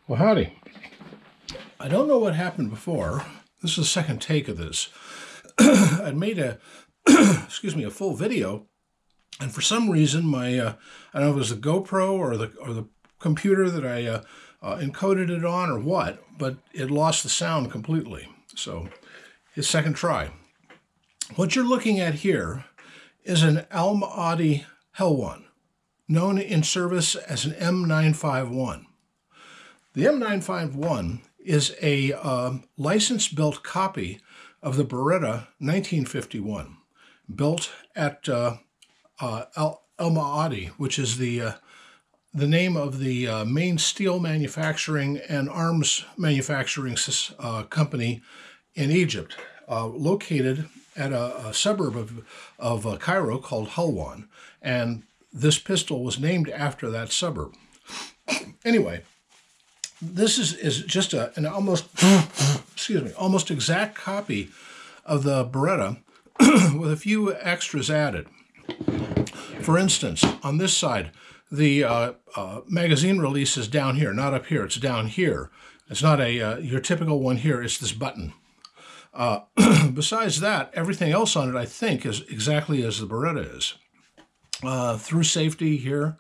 Well, howdy. I don't know what happened before. This is the second take of this. I'd made a, a full video, and for some reason my, I don't know if it was the GoPro or the computer that I encoded it on or what, but it lost the sound completely. So, his second try. What you're looking at here is an Mahaadi Helwan, known in service as an M951. The M951 is a license-built copy of the Beretta 1951, built at Mahaadi, which is the name of the main steel manufacturing and arms manufacturing company in Egypt, located at a suburb of Cairo called Helwan, and this pistol was named after that suburb. Anyway, this is just an almost, almost exact copy of the Beretta with a few extras added. For instance, on this side, the magazine release is down here, not up here, it's down here. It's not your typical one here, it's this button. Besides that, everything else on it, I think, is exactly as the Beretta is. Through safety here,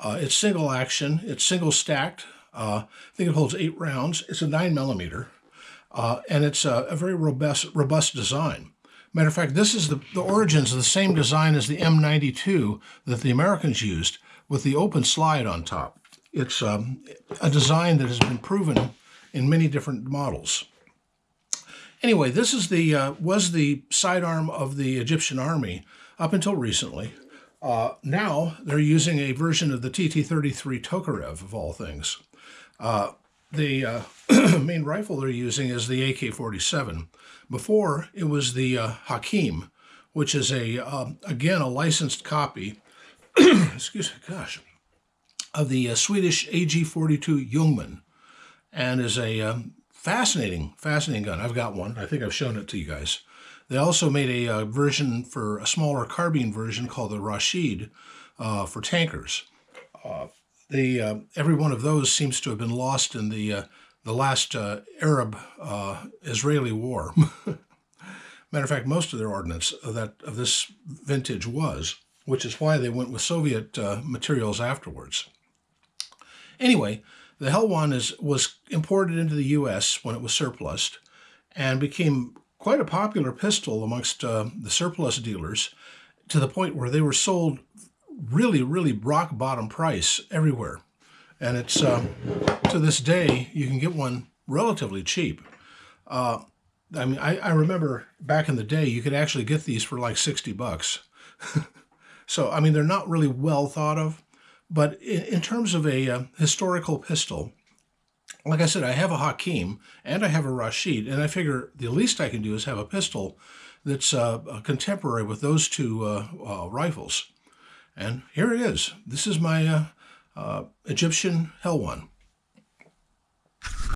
it's single action, it's single stacked. I think it holds 8 rounds. It's a 9mm, and it's a very robust design. Matter of fact, this is the origins of the same design as the M92 that the Americans used, with the open slide on top. It's a design that has been proven in many different models. Anyway, this is was the sidearm of the Egyptian army up until recently. Now they're using a version of the TT-33 Tokarev, of all things. The main rifle they're using is the AK-47. Before, it was the Hakim, which is again a licensed copy of the Swedish AG-42 Ljungman, and is a fascinating gun. I've got one. I think I've shown it to you guys. They also made a version for a smaller carbine version called the Rashid for tankers. Every one of those seems to have been lost in the last Arab-Israeli war. Matter of fact, most of their ordnance of this vintage was, which is why they went with Soviet materials afterwards. Anyway, the Helwan was imported into the U.S. when it was surplused, and became quite a popular pistol amongst the surplus dealers, to the point where they were sold really rock bottom price everywhere. And it's to this day you can get one relatively cheap. I remember back in the day you could actually get these for like $60. So I mean, they're not really well thought of, but in terms of a historical pistol, like I said, I have a Hakim and I have a Rashid, and I figure the least I can do is have a pistol that's contemporary with those two rifles. And here it is. This is my Egyptian Helwan.